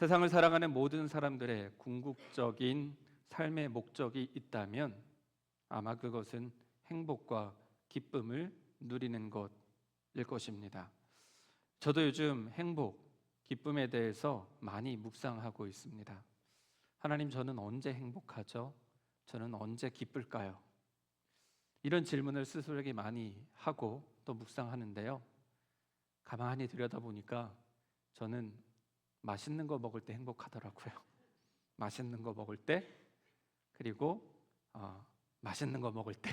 세상을 살아가는 모든 사람들의 궁극적인 삶의 목적이 있다면 아마 그것은 행복과 기쁨을 누리는 것일 것입니다. 저도 요즘 행복, 기쁨에 대해서 많이 묵상하고 있습니다. 하나님, 저는 언제 행복하죠? 저는 언제 기쁠까요? 이런 질문을 스스로에게 많이 하고 또 묵상하는데요. 가만히 들여다보니까 저는 맛있는 거 먹을 때 행복하더라고요. 맛있는 거 먹을 때, 그리고 맛있는 거 먹을 때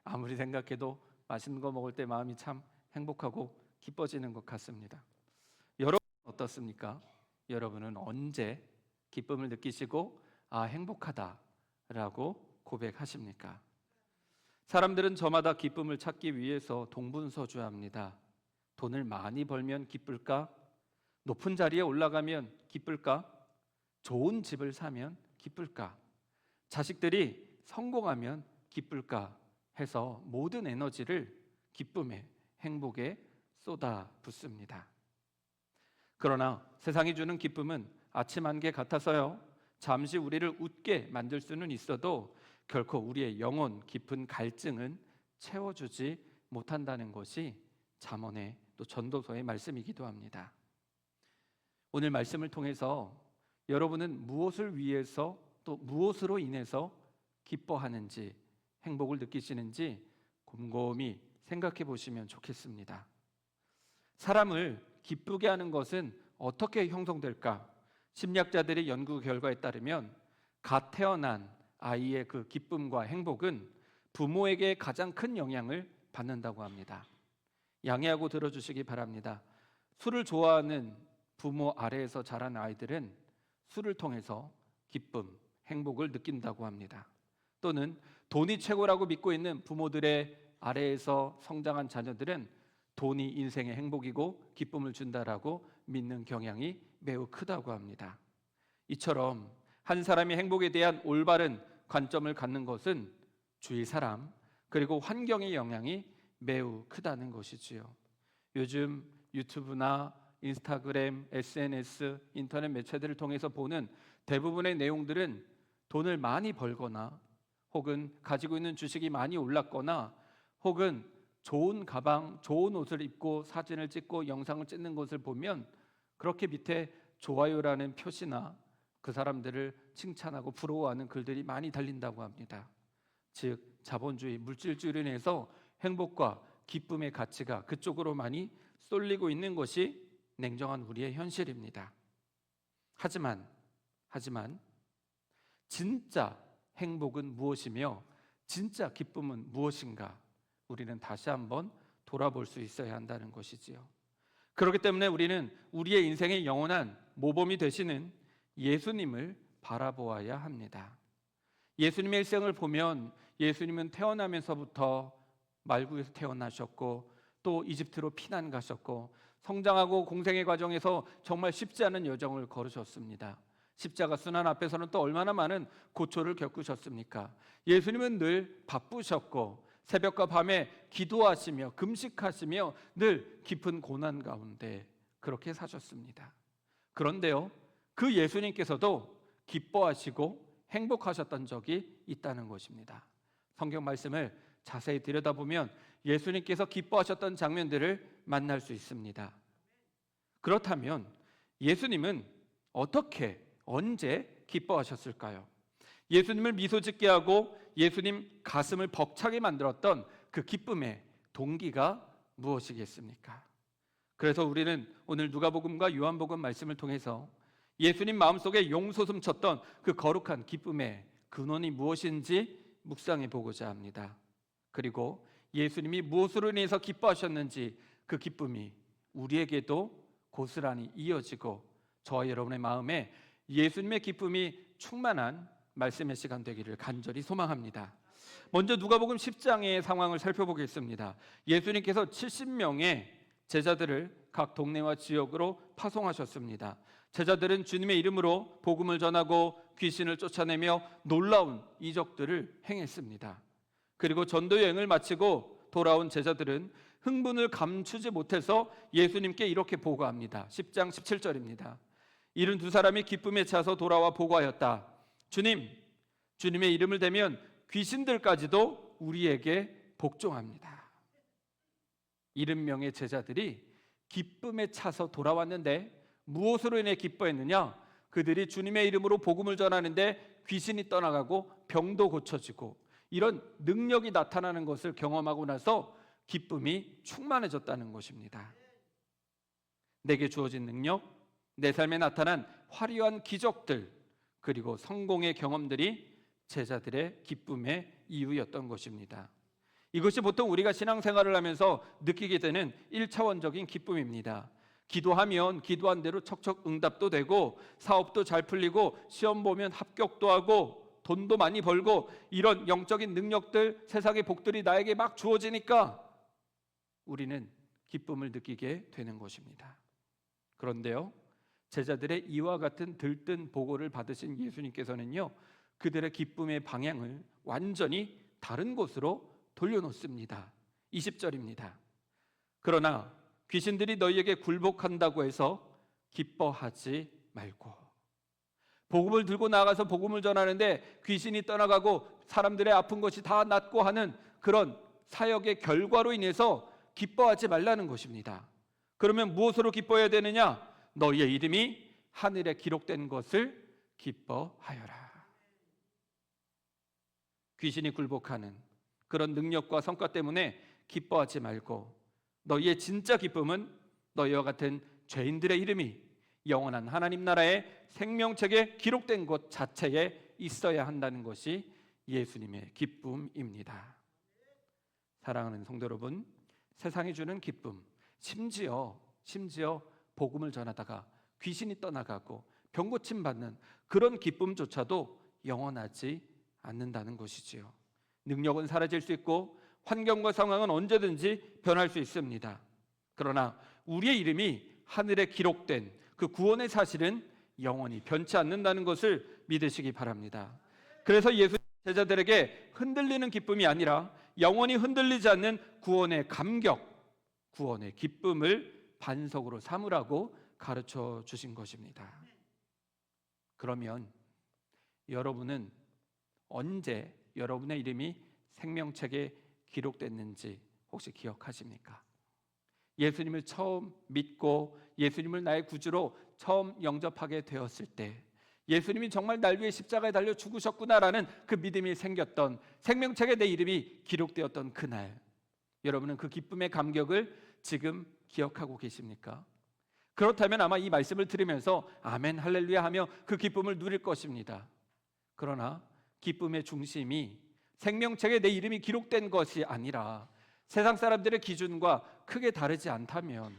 아무리 생각해도 맛있는 거 먹을 때 마음이 참 행복하고 기뻐지는 것 같습니다. 여러분 어떻습니까? 여러분은 언제 기쁨을 느끼시고 행복하다라고 고백하십니까? 사람들은 저마다 기쁨을 찾기 위해서 동분서주합니다. 돈을 많이 벌면 기쁠까? 높은 자리에 올라가면 기쁠까? 좋은 집을 사면 기쁠까? 자식들이 성공하면 기쁠까? 해서 모든 에너지를 기쁨에, 행복에 쏟아붓습니다. 그러나 세상이 주는 기쁨은 아침 안개 같아서요, 잠시 우리를 웃게 만들 수는 있어도 결코 우리의 영혼 깊은 갈증은 채워주지 못한다는 것이 잠언의 또 전도서의 말씀이기도 합니다. 오늘 말씀을 통해서 여러분은 무엇을 위해서 또 무엇으로 인해서 기뻐하는지, 행복을 느끼시는지 곰곰이 생각해 보시면 좋겠습니다. 사람을 기쁘게 하는 것은 어떻게 형성될까? 심리학자들의 연구 결과에 따르면 갓 태어난 아이의 그 기쁨과 행복은 부모에게 가장 큰 영향을 받는다고 합니다. 양해하고 들어주시기 바랍니다. 술을 좋아하는 부모 아래에서 자란 아이들은 술을 통해서 기쁨, 행복을 느낀다고 합니다. 또는 돈이 최고라고 믿고 있는 부모들의 아래에서 성장한 자녀들은 돈이 인생의 행복이고 기쁨을 준다라고 믿는 경향이 매우 크다고 합니다. 이처럼 한 사람이 행복에 대한 올바른 관점을 갖는 것은 주위 사람 그리고 환경의 영향이 매우 크다는 것이지요. 요즘 유튜브나 인스타그램, SNS, 인터넷 매체들을 통해서 보는 대부분의 내용들은 돈을 많이 벌거나 혹은 가지고 있는 주식이 많이 올랐거나 혹은 좋은 가방, 좋은 옷을 입고 사진을 찍고 영상을 찍는 것을 보면 그렇게 밑에 좋아요라는 표시나 그 사람들을 칭찬하고 부러워하는 글들이 많이 달린다고 합니다. 즉 자본주의, 물질주의로 인해서 행복과 기쁨의 가치가 그쪽으로 많이 쏠리고 있는 것이 냉정한 우리의 현실입니다. 하지만 진짜 행복은 무엇이며 진짜 기쁨은 무엇인가? 우리는 다시 한번 돌아볼 수 있어야 한다는 것이지요. 그렇기 때문에 우리는 우리의 인생의 영원한 모범이 되시는 예수님을 바라보아야 합니다. 예수님의 일생을 보면 예수님은 태어나면서부터 말구에서 태어나셨고 또 이집트로 피난 가셨고 성장하고 공생의 과정에서 정말 쉽지 않은 여정을 걸으셨습니다. 십자가 순환 앞에서는 또 얼마나 많은 고초를 겪으셨습니까? 예수님은 늘 바쁘셨고 새벽과 밤에 기도하시며 금식하시며 늘 깊은 고난 가운데 그렇게 사셨습니다. 그런데요, 그 예수님께서도 기뻐하시고 행복하셨던 적이 있다는 것입니다. 성경 말씀을 자세히 들여다보면 예수님께서 기뻐하셨던 장면들을 만날 수 있습니다. 그렇다면 예수님은 어떻게, 언제 기뻐하셨을까요? 예수님을 미소 짓게 하고 예수님 가슴을 벅차게 만들었던 그 기쁨의 동기가 무엇이겠습니까? 그래서 우리는 오늘 누가복음과 요한복음 말씀을 통해서 예수님 마음속에 용솟음 쳤던 그 거룩한 기쁨의 근원이 무엇인지 묵상해 보고자 합니다. 그리고 예수님이 무엇으로 인해서 기뻐하셨는지 그 기쁨이 우리에게도 고스란히 이어지고 저와 여러분의 마음에 예수님의 기쁨이 충만한 말씀의 시간 되기를 간절히 소망합니다. 먼저 누가복음 10장의 상황을 살펴보겠습니다. 예수님께서 70명의 제자들을 각 동네와 지역으로 파송하셨습니다. 제자들은 주님의 이름으로 복음을 전하고 귀신을 쫓아내며 놀라운 이적들을 행했습니다. 그리고 전도 여행을 마치고 돌아온 제자들은 흥분을 감추지 못해서 예수님께 이렇게 보고합니다. 10장 17절입니다. 이른 두 사람이 기쁨에 차서 돌아와 보고하였다. 주님, 주님의 이름을 대면 귀신들까지도 우리에게 복종합니다. 70명의 제자들이 기쁨에 차서 돌아왔는데 무엇으로 인해 기뻐했느냐? 그들이 주님의 이름으로 복음을 전하는데 귀신이 떠나가고 병도 고쳐지고 이런 능력이 나타나는 것을 경험하고 나서 기쁨이 충만해졌다는 것입니다. 내게 주어진 능력, 내 삶에 나타난 화려한 기적들, 그리고 성공의 경험들이 제자들의 기쁨의 이유였던 것입니다. 이것이 보통 우리가 신앙생활을 하면서 느끼게 되는 1차원적인 기쁨입니다. 기도하면 기도한 대로 척척 응답도 되고 사업도 잘 풀리고 시험 보면 합격도 하고 돈도 많이 벌고 이런 영적인 능력들, 세상의 복들이 나에게 막 주어지니까 우리는 기쁨을 느끼게 되는 것입니다. 그런데요, 제자들의 이와 같은 들뜬 보고를 받으신 예수님께서는요, 그들의 기쁨의 방향을 완전히 다른 곳으로 돌려놓습니다. 20절입니다. 그러나 귀신들이 너희에게 굴복한다고 해서 기뻐하지 말고. 복음을 들고 나가서 복음을 전하는데 귀신이 떠나가고 사람들의 아픈 것이 다 낫고 하는 그런 사역의 결과로 인해서 기뻐하지 말라는 것입니다. 그러면 무엇으로 기뻐해야 되느냐? 너희의 이름이 하늘에 기록된 것을 기뻐하여라. 귀신이 굴복하는 그런 능력과 성과 때문에 기뻐하지 말고 너희의 진짜 기쁨은 너희와 같은 죄인들의 이름이 영원한 하나님 나라의 생명책에 기록된 것 자체에 있어야 한다는 것이 예수님의 기쁨입니다. 사랑하는 성도 여러분, 세상이 주는 기쁨, 심지어 복음을 전하다가 귀신이 떠나가고 병 고침 받는 그런 기쁨조차도 영원하지 않는다는 것이지요. 능력은 사라질 수 있고 환경과 상황은 언제든지 변할 수 있습니다. 그러나 우리의 이름이 하늘에 기록된 그 구원의 사실은 영원히 변치 않는다는 것을 믿으시기 바랍니다. 그래서 예수 제자들에게 흔들리는 기쁨이 아니라 영원히 흔들리지 않는 구원의 감격, 구원의 기쁨을 반석으로 삼으라고 가르쳐 주신 것입니다. 그러면 여러분은 언제 여러분의 이름이 생명책에 기록됐는지 혹시 기억하십니까? 예수님을 처음 믿고 예수님을 나의 구주로 처음 영접하게 되었을 때 예수님이 정말 날 위해 십자가에 달려 죽으셨구나라는 그 믿음이 생겼던, 생명책에 내 이름이 기록되었던 그날, 여러분은 그 기쁨의 감격을 지금 기억하고 계십니까? 그렇다면 아마 이 말씀을 들으면서 아멘 할렐루야 하며 그 기쁨을 누릴 것입니다. 그러나 기쁨의 중심이 생명책에 내 이름이 기록된 것이 아니라 세상 사람들의 기준과 크게 다르지 않다면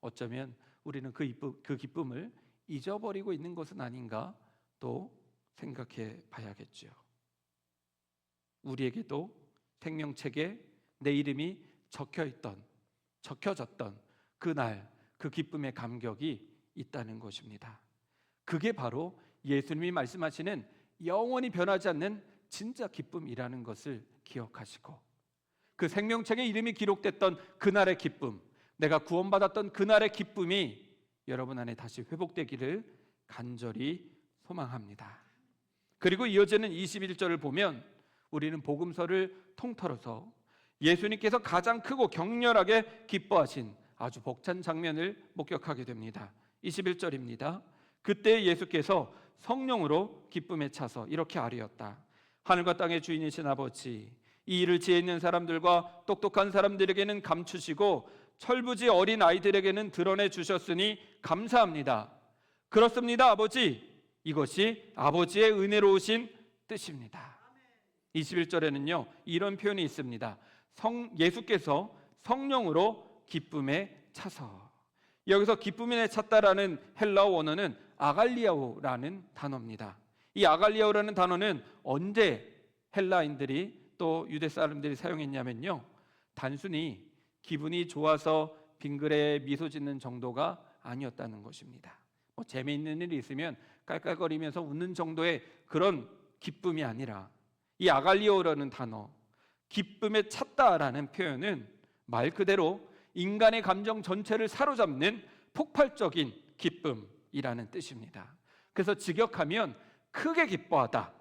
어쩌면 우리는 그 기쁨을 잊어버리고 있는 것은 아닌가 또 생각해 봐야겠죠. 우리에게도 생명책에 내 이름이 적혀졌던 그날 그 기쁨의 감격이 있다는 것입니다. 그게 바로 예수님이 말씀하시는 영원히 변하지 않는 진짜 기쁨이라는 것을 기억하시고 그 생명책에 이름이 기록됐던 그날의 기쁨, 내가 구원받았던 그날의 기쁨이 여러분 안에 다시 회복되기를 간절히 소망합니다. 그리고 이어지는 21절을 보면 우리는 복음서를 통틀어서 예수님께서 가장 크고 격렬하게 기뻐하신 아주 벅찬 장면을 목격하게 됩니다. 21절입니다. 그때 예수께서 성령으로 기쁨에 차서 이렇게 아뢰었다. 하늘과 땅의 주인이신 아버지, 이 일을 지혜 있는 사람들과 똑똑한 사람들에게는 감추시고 철부지 어린 아이들에게는 드러내 주셨으니 감사합니다. 그렇습니다, 아버지. 이것이 아버지의 은혜로우신 뜻입니다. 21절에는요 이런 표현이 있습니다. 예수께서 성령으로 기쁨에 차서. 여기서 기쁨에 찼다라는 헬라어 원어는 아갈리아오라는 단어입니다. 이 아갈리아오라는 단어는 언제 헬라인들이 또 유대 사람들이 사용했냐면요, 단순히 기분이 좋아서 빙그레 미소 짓는 정도가 아니었다는 것입니다. 재미있는 일이 있으면 깔깔거리면서 웃는 정도의 그런 기쁨이 아니라 이 아갈리오라는 단어, 기쁨에 찼다라는 표현은 말 그대로 인간의 감정 전체를 사로잡는 폭발적인 기쁨, 기쁨이라는 뜻입니다. 그래서 직역하면 크게 기뻐하다,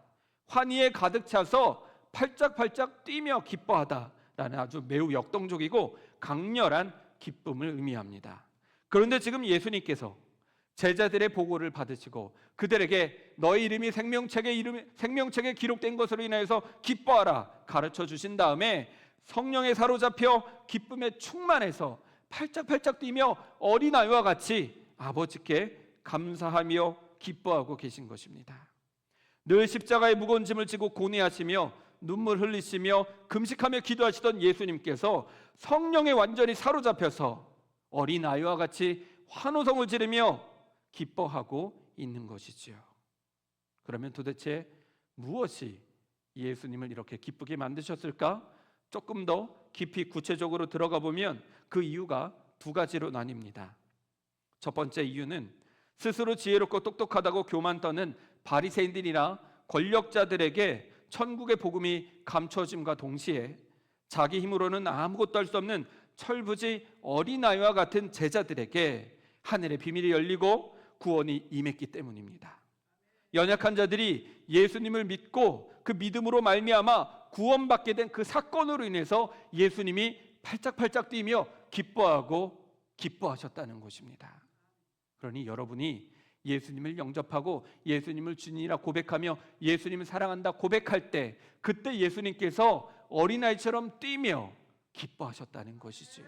환희에 가득 차서 팔짝팔짝 뛰며 기뻐하다라는 아주 매우 역동적이고 강렬한 기쁨을 의미합니다. 그런데 지금 예수님께서 제자들의 보고를 받으시고 그들에게 너희 이름이 생명책에 기록된 것으로 인하여서 기뻐하라 가르쳐 주신 다음에 성령에 사로잡혀 기쁨에 충만해서 팔짝팔짝 뛰며 어린아이와 같이 아버지께 감사하며 기뻐하고 계신 것입니다. 늘 십자가의 무거운 짐을 지고 고뇌하시며 눈물 흘리시며 금식하며 기도하시던 예수님께서 성령에 완전히 사로잡혀서 어린아이와 같이 환호성을 지르며 기뻐하고 있는 것이지요. 그러면 도대체 무엇이 예수님을 이렇게 기쁘게 만드셨을까? 조금 더 깊이 구체적으로 들어가 보면 그 이유가 두 가지로 나뉩니다. 첫 번째 이유는 스스로 지혜롭고 똑똑하다고 교만 떠는 바리새인들이나 권력자들에게 천국의 복음이 감춰짐과 동시에 자기 힘으로는 아무것도 할 수 없는 철부지 어린아이와 같은 제자들에게 하늘의 비밀이 열리고 구원이 임했기 때문입니다. 연약한 자들이 예수님을 믿고 그 믿음으로 말미암아 구원받게 된 그 사건으로 인해서 예수님이 팔짝팔짝 뛰며 기뻐하셨다는 것입니다. 그러니 여러분이 예수님을 영접하고 예수님을 주님이라 고백하며 예수님을 사랑한다 고백할 때 그때 예수님께서 어린아이처럼 뛰며 기뻐하셨다는 것이지요.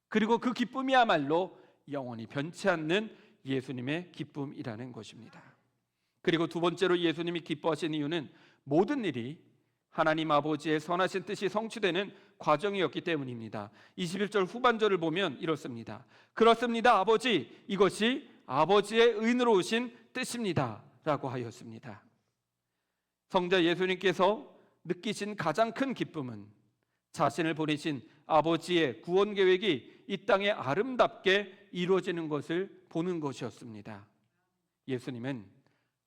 그리고 그 기쁨이야말로 영원히 변치 않는 예수님의 기쁨이라는 것입니다. 그리고 두 번째로 예수님이 기뻐하신 이유는 모든 일이 하나님 아버지의 선하신 뜻이 성취되는 과정이었기 때문입니다. 21절 후반절을 보면 이렇습니다. 그렇습니다 아버지, 이것이 아버지의 의로우신 뜻입니다 라고 하였습니다. 성자 예수님께서 느끼신 가장 큰 기쁨은 자신을 보내신 아버지의 구원 계획이 이 땅에 아름답게 이루어지는 것을 보는 것이었습니다. 예수님은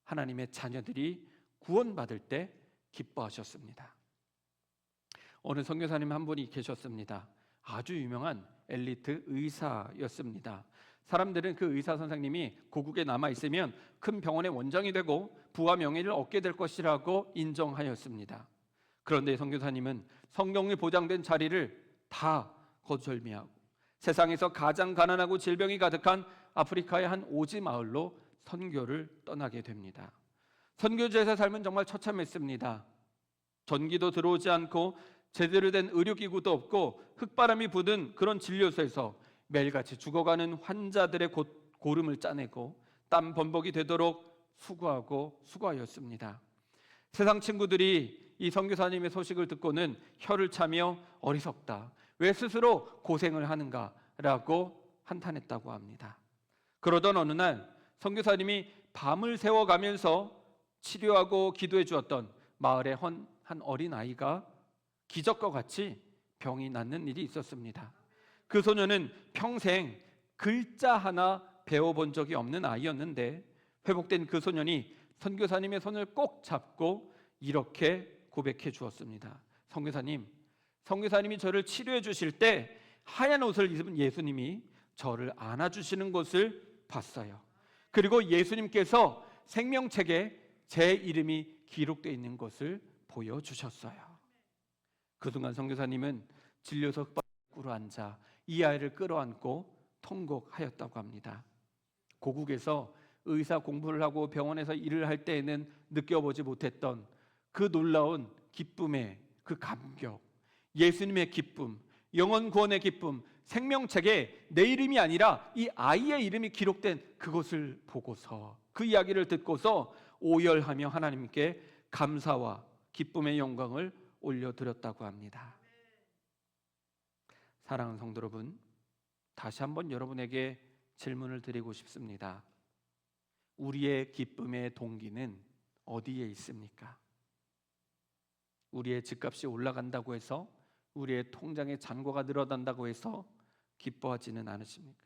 하나님의 자녀들이 구원받을 때 기뻐하셨습니다. 어느 선교사님 한 분이 계셨습니다. 아주 유명한 엘리트 의사였습니다. 사람들은 그 의사 선생님이 고국에 남아 있으면 큰 병원의 원장이 되고 부와 명예를 얻게 될 것이라고 인정하였습니다. 그런데 선교사님은 성경에 보장된 자리를 다 거절미하고 세상에서 가장 가난하고 질병이 가득한 아프리카의 한 오지 마을로 선교를 떠나게 됩니다. 선교지에서 삶은 정말 처참했습니다. 전기도 들어오지 않고 제대로 된 의료기구도 없고 흙바람이 부는 그런 진료소에서 매일같이 죽어가는 환자들의 고름을 짜내고 땀 범벅이 되도록 수고하였습니다. 세상 친구들이 이 선교사님의 소식을 듣고는 혀를 차며 어리석다, 왜 스스로 고생을 하는가라고 한탄했다고 합니다. 그러던 어느 날 선교사님이 밤을 새워가면서 치료하고 기도해 주었던 마을의 한 어린아이가 기적과 같이 병이 낫는 일이 있었습니다. 그 소녀는 평생 글자 하나 배워본 적이 없는 아이였는데 회복된 그 소년이 선교사님의 손을 꼭 잡고 이렇게 고백해 주었습니다. 선교사님이 저를 치료해 주실 때 하얀 옷을 입은 예수님이 저를 안아주시는 것을 봤어요. 그리고 예수님께서 생명책에 제 이름이 기록되어 있는 것을 보여주셨어요. 그 순간 선교사님은 진료소 흙바닥으로 앉아 이 아이를 끌어안고 통곡하였다고 합니다. 고국에서 의사 공부를 하고 병원에서 일을 할 때에는 느껴보지 못했던 그 놀라운 기쁨의 그 감격, 예수님의 기쁨, 영원 구원의 기쁨, 생명책에 내 이름이 아니라 이 아이의 이름이 기록된 그것을 보고서 그 이야기를 듣고서 오열하며 하나님께 감사와 기쁨의 영광을 올려드렸다고 합니다. 사랑하는 성도 여러분, 다시 한번 여러분에게 질문을 드리고 싶습니다. 우리의 기쁨의 동기는 어디에 있습니까? 우리의 집값이 올라간다고 해서, 우리의 통장에 잔고가 늘어난다고 해서 기뻐하지는 않으십니까?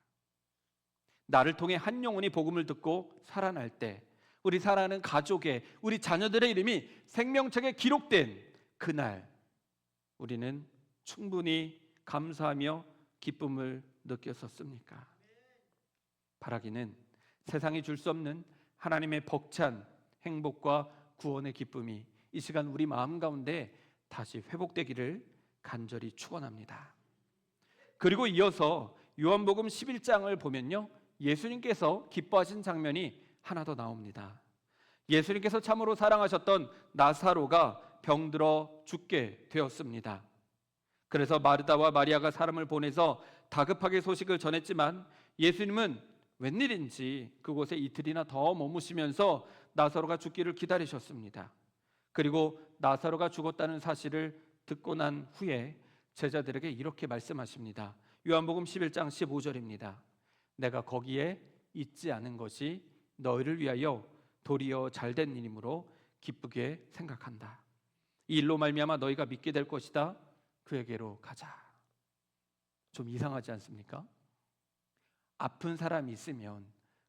나를 통해 한 영혼이 복음을 듣고 살아날 때, 우리 사랑하는 가족의, 우리 자녀들의 이름이 생명책에 기록된 그날, 우리는 충분히 감사하며 기쁨을 느꼈었습니까? 바라기는 세상이 줄 수 없는 하나님의 벅찬 행복과 구원의 기쁨이 이 시간 우리 마음 가운데 다시 회복되기를 간절히 축원합니다. 그리고 이어서 요한복음 11장을 보면요, 예수님께서 기뻐하신 장면이 하나 더 나옵니다. 예수님께서 참으로 사랑하셨던 나사로가 병들어 죽게 되었습니다. 그래서 마르다와 마리아가 사람을 보내서 다급하게 소식을 전했지만 예수님은 웬일인지 그곳에 이틀이나 더 머무시면서 나사로가 죽기를 기다리셨습니다. 그리고 나사로가 죽었다는 사실을 듣고 난 후에 제자들에게 이렇게 말씀하십니다. 요한복음 11장 15절입니다. 내가 거기에 있지 않은 것이 너희를 위하여 도리어 잘된 일이므로 기쁘게 생각한다. 이 일로 말미암아 너희가 믿게 될 것이다. 그에게로 가자. 좀 이상하지 않습니까? 아픈 사람이 있으면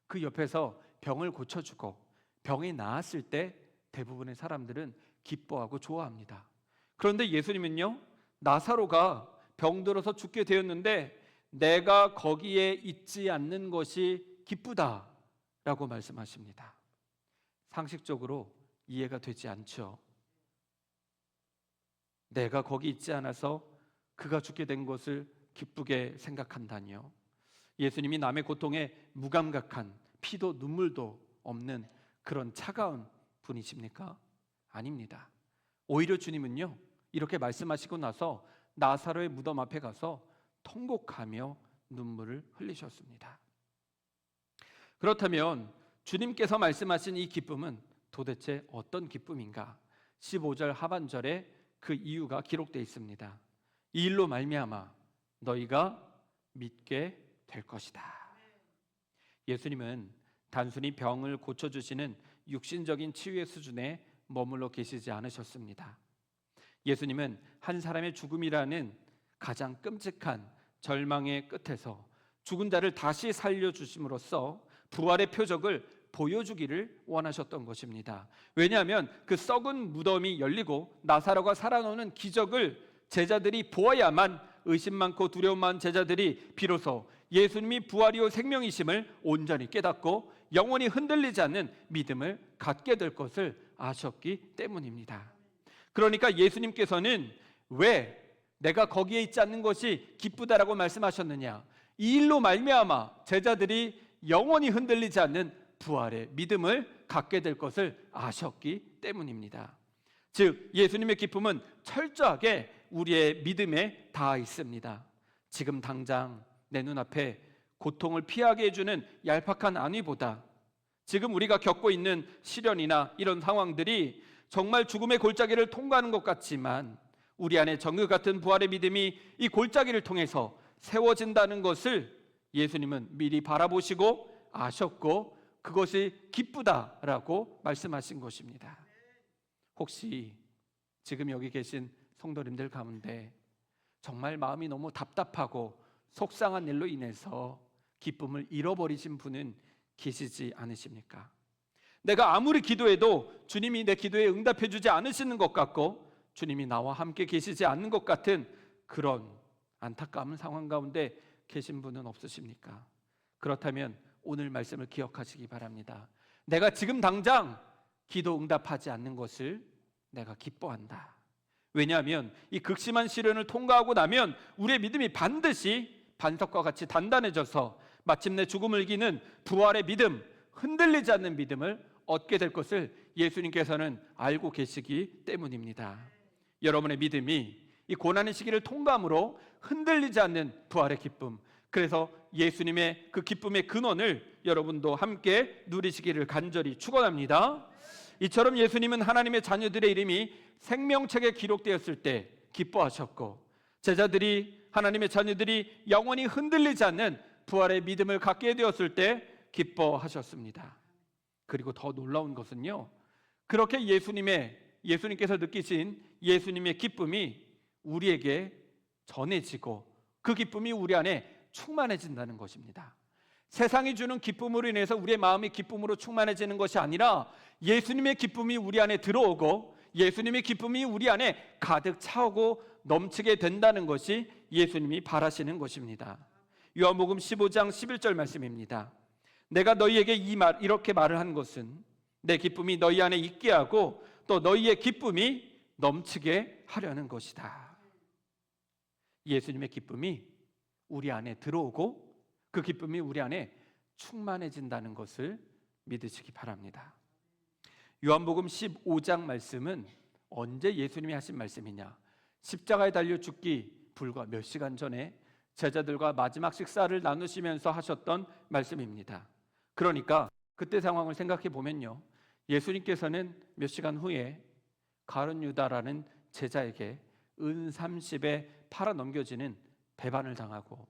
그 옆에서 병을 고쳐주고 병이 나았을 때 대부분의 사람들은 기뻐하고 좋아합니다. 그런데 예수님은요, 나사로가 병들어서 죽게 되었는데 내가 거기에 있지 않는 것이 기쁘다라고 말씀하십니다. 상식적으로 이해가 되지 않죠. 내가 거기 있지 않아서 그가 죽게 된 것을 기쁘게 생각한다니요. 예수님이 남의 고통에 무감각한, 피도 눈물도 없는 그런 차가운 분이십니까? 아닙니다. 오히려 주님은요, 이렇게 말씀하시고 나서 나사로의 무덤 앞에 가서 통곡하며 눈물을 흘리셨습니다. 그렇다면 주님께서 말씀하신 이 기쁨은 도대체 어떤 기쁨인가? 15절 하반절에 그 이유가 기록되어 있습니다. 이 일로 말미암아 너희가 믿게 될 것이다. 예수님은 단순히 병을 고쳐주시는 육신적인 치유의 수준에 머물러 계시지 않으셨습니다. 예수님은 한 사람의 죽음이라는 가장 끔찍한 절망의 끝에서 죽은 자를 다시 살려주심으로써 부활의 표적을 보여주기를 원하셨던 것입니다. 왜냐하면 그 썩은 무덤이 열리고 나사로가 살아나오는 기적을 제자들이 보아야만 의심 많고 두려움 많은 제자들이 비로소 예수님이 부활이요 생명이심을 온전히 깨닫고 영원히 흔들리지 않는 믿음을 갖게 될 것을 아셨기 때문입니다. 그러니까 예수님께서는 왜 내가 거기에 있지 않는 것이 기쁘다라고 말씀하셨느냐? 이 일로 말미암아 제자들이 영원히 흔들리지 않는 부활의 믿음을 갖게 될 것을 아셨기 때문입니다. 즉 예수님의 기쁨은 철저하게 우리의 믿음에 닿아 있습니다. 지금 당장 내 눈앞에 고통을 피하게 해주는 얄팍한 안위보다 지금 우리가 겪고 있는 시련이나 이런 상황들이 정말 죽음의 골짜기를 통과하는 것 같지만 우리 안에 정그 같은 부활의 믿음이 이 골짜기를 통해서 세워진다는 것을 예수님은 미리 바라보시고 아셨고 그것이 기쁘다라고 말씀하신 것입니다. 혹시 지금 여기 계신 성도님들 가운데 정말 마음이 너무 답답하고 속상한 일로 인해서 기쁨을 잃어버리신 분은 계시지 않으십니까? 내가 아무리 기도해도 주님이 내 기도에 응답해 주지 않으시는 것 같고 주님이 나와 함께 계시지 않는 것 같은 그런 안타까운 상황 가운데 계신 분은 없으십니까? 그렇다면 오늘 말씀을 기억하시기 바랍니다. 내가 지금 당장 기도 응답하지 않는 것을 내가 기뻐한다. 왜냐하면 이 극심한 시련을 통과하고 나면 우리의 믿음이 반드시 반석과 같이 단단해져서 마침내 죽음을 이기는 부활의 믿음, 흔들리지 않는 믿음을 얻게 될 것을 예수님께서는 알고 계시기 때문입니다. 여러분의 믿음이 이 고난의 시기를 통과함으로 흔들리지 않는 부활의 기쁨, 그래서 예수님의 그 기쁨의 근원을 여러분도 함께 누리시기를 간절히 축원합니다. 이처럼 예수님은 하나님의 자녀들의 이름이 생명책에 기록되었을 때 기뻐하셨고 제자들이 하나님의 자녀들이 영원히 흔들리지 않는 부활의 믿음을 갖게 되었을 때 기뻐하셨습니다. 그리고 더 놀라운 것은요, 그렇게 예수님께서 느끼신 예수님의 기쁨이 우리에게 전해지고 그 기쁨이 우리 안에 충만해진다는 것입니다. 세상이 주는 기쁨으로 인해서 우리의 마음이 기쁨으로 충만해지는 것이 아니라 예수님의 기쁨이 우리 안에 들어오고 예수님의 기쁨이 우리 안에 가득 차오고 넘치게 된다는 것이 예수님이 바라시는 것입니다. 요한복음 15장 11절 말씀입니다. 내가 너희에게 이렇게 말을 한 것은 내 기쁨이 너희 안에 있게 하고 또 너희의 기쁨이 넘치게 하려는 것이다. 예수님의 기쁨이 우리 안에 들어오고 그 기쁨이 우리 안에 충만해진다는 것을 믿으시기 바랍니다. 요한복음 15장 말씀은 언제 예수님이 하신 말씀이냐? 십자가에 달려 죽기 불과 몇 시간 전에 제자들과 마지막 식사를 나누시면서 하셨던 말씀입니다. 그러니까 그때 상황을 생각해 보면요, 예수님께서는 몇 시간 후에 가룟 유다라는 제자에게 은 30에 팔아 넘겨지는 배반을 당하고,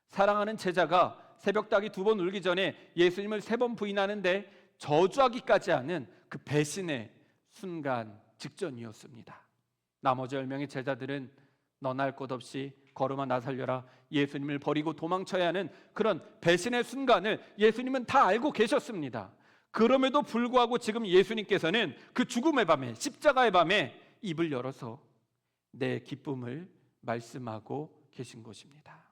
사랑하는 제자가 새벽닭이 2번 울기 전에 예수님을 3번 부인하는데 저주하기까지 하는 그 배신의 순간 직전이었습니다. 나머지 10명의 제자들은 너나 할 것 없이 걸음아 나 살려라, 예수님을 버리고 도망쳐야 하는 그런 배신의 순간을 예수님은 다 알고 계셨습니다. 그럼에도 불구하고 지금 예수님께서는 그 죽음의 밤에, 십자가의 밤에 입을 열어서 내 기쁨을 말씀하고 계신 것입니다.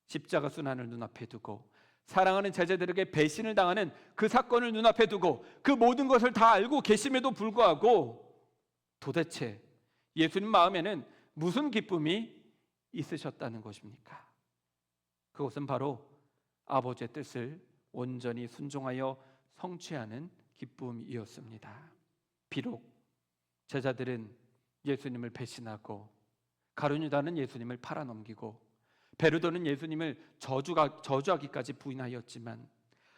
십자가 순환을 눈앞에 두고 사랑하는 제자들에게 배신을 당하는 그 사건을 눈앞에 두고 그 모든 것을 다 알고 계심에도 불구하고 도대체 예수님 마음에는 무슨 기쁨이 있으셨다는 것입니까? 그것은 바로 아버지의 뜻을 온전히 순종하여 성취하는 기쁨이었습니다. 비록 제자들은 예수님을 배신하고 가룟 유다는 예수님을 팔아넘기고 베르도는 예수님을 저주하기까지 부인하였지만,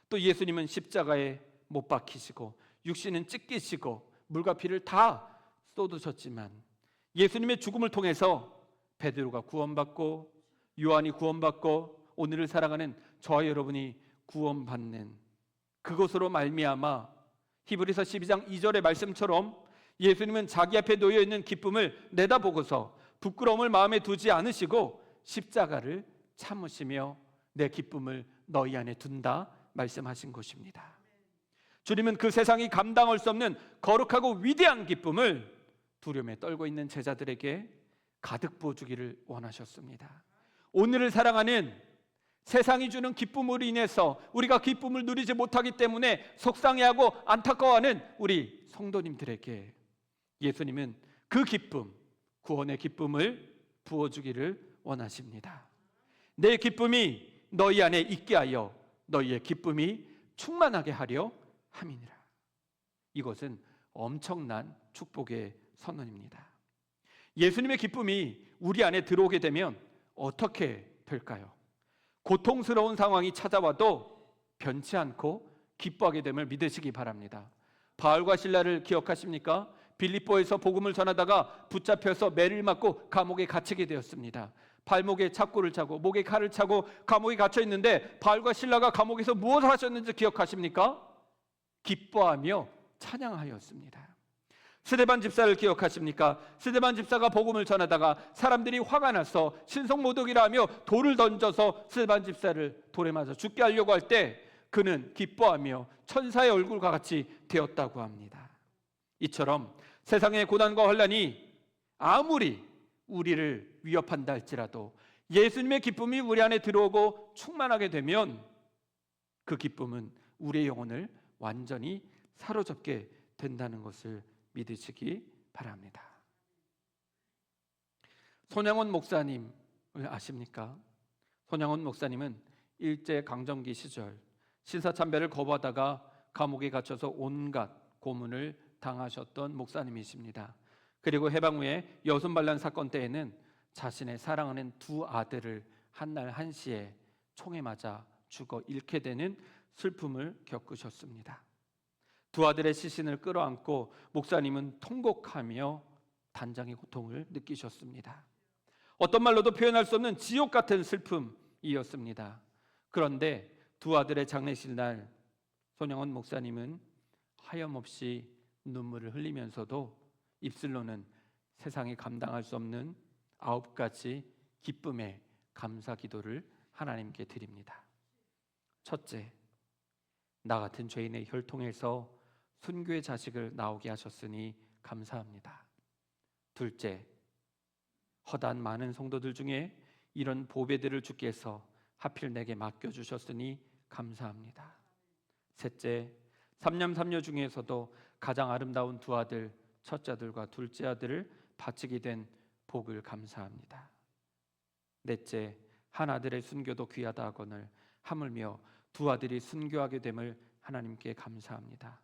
또 예수님은 십자가에 못 박히시고 육신은 찢기시고 물과 피를 다 쏟으셨지만, 예수님의 죽음을 통해서 베드로가 구원받고 요한이 구원받고 오늘을 살아가는 저와 여러분이 구원받는 그것으로 말미암아 히브리서 12장 2절의 말씀처럼 예수님은 자기 앞에 놓여있는 기쁨을 내다보고서 부끄러움을 마음에 두지 않으시고 십자가를 참으시며 내 기쁨을 너희 안에 둔다 말씀하신 것입니다. 주님은 그 세상이 감당할 수 없는 거룩하고 위대한 기쁨을 두려움에 떨고 있는 제자들에게 가득 부어주기를 원하셨습니다. 오늘을 사랑하는 세상이 주는 기쁨으로 인해서 우리가 기쁨을 누리지 못하기 때문에 속상해하고 안타까워하는 우리 성도님들에게 예수님은 그 기쁨, 구원의 기쁨을 부어주기를 원하십니다. 내 기쁨이 너희 안에 있게 하여 너희의 기쁨이 충만하게 하려 함이니라. 이것은 엄청난 축복의 선언입니다. 예수님의 기쁨이 우리 안에 들어오게 되면 어떻게 될까요? 고통스러운 상황이 찾아와도 변치 않고 기뻐하게 됨을 믿으시기 바랍니다. 바울과 실라를 기억하십니까? 빌립보에서 복음을 전하다가 붙잡혀서 매를 맞고 감옥에 갇히게 되었습니다. 발목에 착고를 차고 목에 칼을 차고 감옥에 갇혀 있는데 바울과 실라가 감옥에서 무엇을 하셨는지 기억하십니까? 기뻐하며 찬양하였습니다. 스데반 집사를 기억하십니까? 스데반 집사가 복음을 전하다가 사람들이 화가 나서 신성모독이라 하며 돌을 던져서 스데반 집사를 돌에 맞아 죽게 하려고 할 때 그는 기뻐하며 천사의 얼굴과 같이 되었다고 합니다. 이처럼 세상의 고난과 환난이 아무리 우리를 위협한다 할지라도 예수님의 기쁨이 우리 안에 들어오고 충만하게 되면 그 기쁨은 우리의 영혼을 완전히 사로잡게 된다는 것을 믿으시기 바랍니다. 손양원 목사님을 아십니까? 손양원 목사님은 일제강점기 시절 신사참배를 거부하다가 감옥에 갇혀서 온갖 고문을 당하셨던 목사님이십니다. 그리고 해방 후에 여순반란 사건 때에는 자신의 사랑하는 2 아들을 한날 한시에 총에 맞아 죽어 잃게 되는 슬픔을 겪으셨습니다. 2 아들의 시신을 끌어안고 목사님은 통곡하며 단장의 고통을 느끼셨습니다. 어떤 말로도 표현할 수 없는 지옥 같은 슬픔이었습니다. 그런데 2 아들의 장례식 날 손영원 목사님은 하염없이 눈물을 흘리면서도 입술로는 세상이 감당할 수 없는 9가지 기쁨의 감사 기도를 하나님께 드립니다. 첫째, 나 같은 죄인의 혈통에서 순교의 자식을 나오게 하셨으니 감사합니다. 둘째, 허다한 많은 성도들 중에 이런 보배들을 주께서 하필 내게 맡겨주셨으니 감사합니다. 셋째, 삼남삼녀 중에서도 가장 아름다운 두 아들, 첫째 아들과 둘째 아들을 바치게 된 복을 감사합니다. 넷째, 한 아들의 순교도 귀하다 하거늘 하물며 두 아들이 순교하게 됨을 하나님께 감사합니다.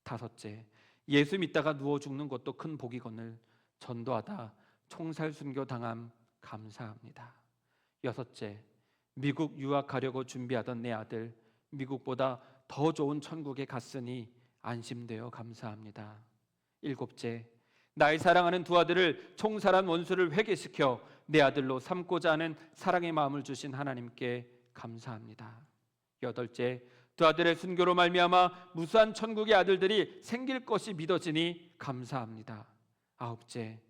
다섯째, 예수 믿다가 누워 죽는 것도 큰 복이거늘 전도하다 총살 순교 당함 감사합니다. 여섯째, 미국 유학 가려고 준비하던 내 아들 미국보다 더 좋은 천국에 갔으니 안심되어 감사합니다. 일곱째, 나의 사랑하는 두 아들을 총살한 원수를 회개시켜 내 아들로 삼고자 하는 사랑의 마음을 주신 하나님께 감사합니다. 여덟째, 두 아들의 순교로 말미암아 무수한 천국의 아들들이 생길 것이 믿어지니 감사합니다. 아홉째,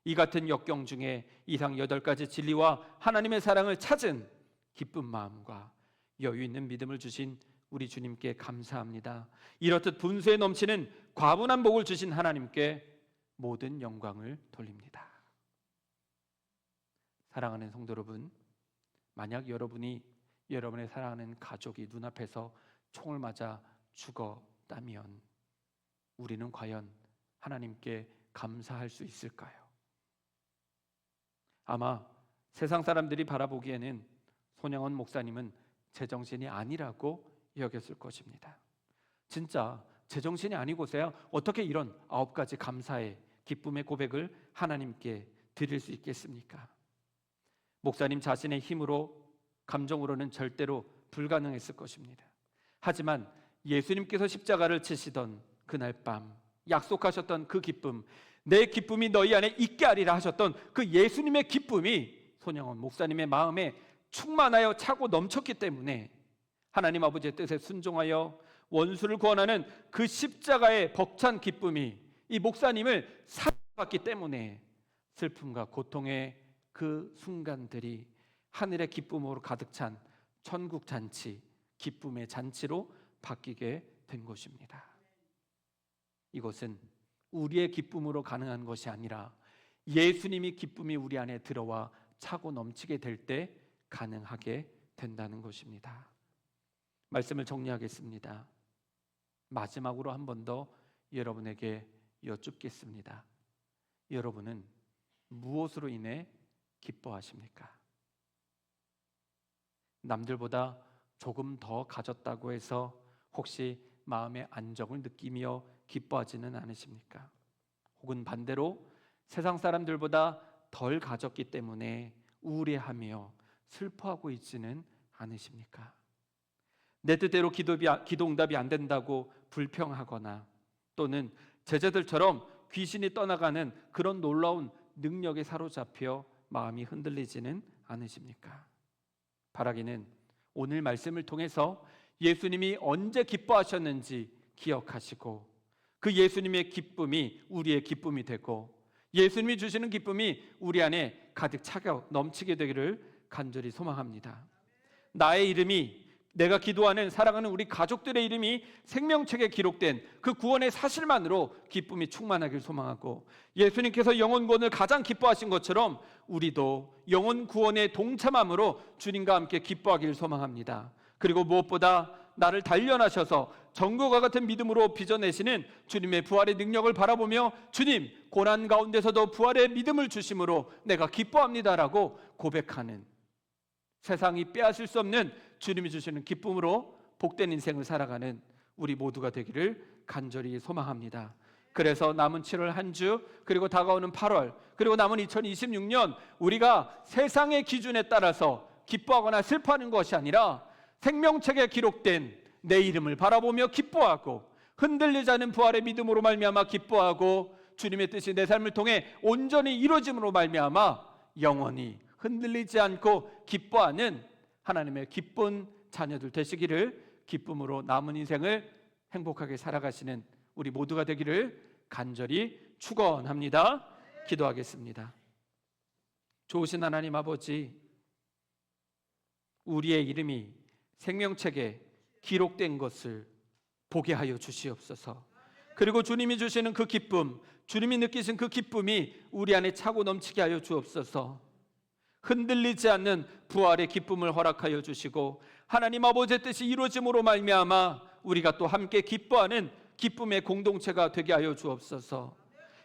이 같은 역경 중에 이상 8가지 진리와 하나님의 사랑을 찾은 기쁜 마음과 여유 있는 믿음을 주신 우리 주님께 감사합니다. 이렇듯 분수에 넘치는 과분한 복을 주신 하나님께 모든 영광을 돌립니다. 사랑하는 성도 여러분, 만약 여러분이 여러분의 사랑하는 가족이 눈앞에서 총을 맞아 죽었다면 우리는 과연 하나님께 감사할 수 있을까요? 아마 세상 사람들이 바라보기에는 손양원 목사님은 제정신이 아니라고 여겼을 것입니다. 진짜 제정신이 아니고서야 어떻게 이런 9가지 감사의 기쁨의 고백을 하나님께 드릴 수 있겠습니까? 목사님 자신의 힘으로 감정으로는 절대로 불가능했을 것입니다. 하지만 예수님께서 십자가를 치시던 그날 밤 약속하셨던 그 기쁨, 내 기쁨이 너희 안에 있게 하리라 하셨던 그 예수님의 기쁨이 손영원 목사님의 마음에 충만하여 차고 넘쳤기 때문에 하나님 아버지의 뜻에 순종하여 원수를 구원하는 그 십자가의 벅찬 기쁨이 이 목사님을 사랑받기 때문에 슬픔과 고통의 그 순간들이 하늘의 기쁨으로 가득 찬 천국 잔치, 기쁨의 잔치로 바뀌게 된 것입니다. 이것은 우리의 기쁨으로 가능한 것이 아니라 예수님이 기쁨이 우리 안에 들어와 차고 넘치게 될 때 가능하게 된다는 것입니다. 말씀을 정리하겠습니다. 마지막으로 한 번 더 여러분에게 여쭙겠습니다. 여러분은 무엇으로 인해 기뻐하십니까? 남들보다 조금 더 가졌다고 해서 혹시 마음의 안정을 느끼며 기뻐하지는 않으십니까? 혹은 반대로 세상 사람들보다 덜 가졌기 때문에 우울해하며 슬퍼하고 있지는 않으십니까? 내 뜻대로 기도 응답이 안 된다고 불평하거나 또는 제자들처럼 귀신이 떠나가는 그런 놀라운 능력에 사로잡혀 마음이 흔들리지는 않으십니까? 바라기는 오늘 말씀을 통해서 예수님이 언제 기뻐하셨는지 기억하시고 그 예수님의 기쁨이 우리의 기쁨이 되고 예수님이 주시는 기쁨이 우리 안에 가득 차고 넘치게 되기를 간절히 소망합니다. 나의 이름이, 내가 기도하는 사랑하는 우리 가족들의 이름이 생명책에 기록된 그 구원의 사실만으로 기쁨이 충만하길 소망하고 예수님께서 영혼 구원을 가장 기뻐하신 것처럼 우리도 영혼 구원에 동참함으로 주님과 함께 기뻐하기를 소망합니다. 그리고 무엇보다 나를 단련하셔서 전구와 같은 믿음으로 빚어내시는 주님의 부활의 능력을 바라보며 주님, 고난 가운데서도 부활의 믿음을 주심으로 내가 기뻐합니다라고 고백하는, 세상이 빼앗을 수 없는 주님이 주시는 기쁨으로 복된 인생을 살아가는 우리 모두가 되기를 간절히 소망합니다. 그래서 남은 7월 한 주, 그리고 다가오는 8월, 그리고 남은 2026년 우리가 세상의 기준에 따라서 기뻐하거나 슬퍼하는 것이 아니라 생명책에 기록된 내 이름을 바라보며 기뻐하고 흔들리지 않은 부활의 믿음으로 말미암아 기뻐하고 주님의 뜻이 내 삶을 통해 온전히 이루어짐으로 말미암아 영원히 흔들리지 않고 기뻐하는 하나님의 기쁜 자녀들 되시기를, 기쁨으로 남은 인생을 행복하게 살아가시는 우리 모두가 되기를 간절히 축원합니다. 기도하겠습니다. 좋으신 하나님 아버지, 우리의 이름이 생명책에 기록된 것을 보게 하여 주시옵소서. 그리고 주님이 주시는 그 기쁨, 주님이 느끼신 그 기쁨이 우리 안에 차고 넘치게 하여 주옵소서. 흔들리지 않는 부활의 기쁨을 허락하여 주시고 하나님 아버지의 뜻이 이루어짐으로 말미암아 우리가 또 함께 기뻐하는 기쁨의 공동체가 되게 하여 주옵소서.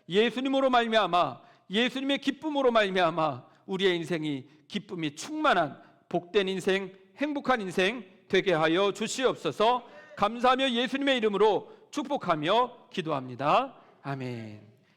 예수님으로 말미암아, 예수님의 기쁨으로 말미암아 우리의 인생이 기쁨이 충만한 복된 인생, 행복한 인생 되게 하여 주시옵소서. 감사하며 예수님의 이름으로 축복하며 기도합니다. 아멘.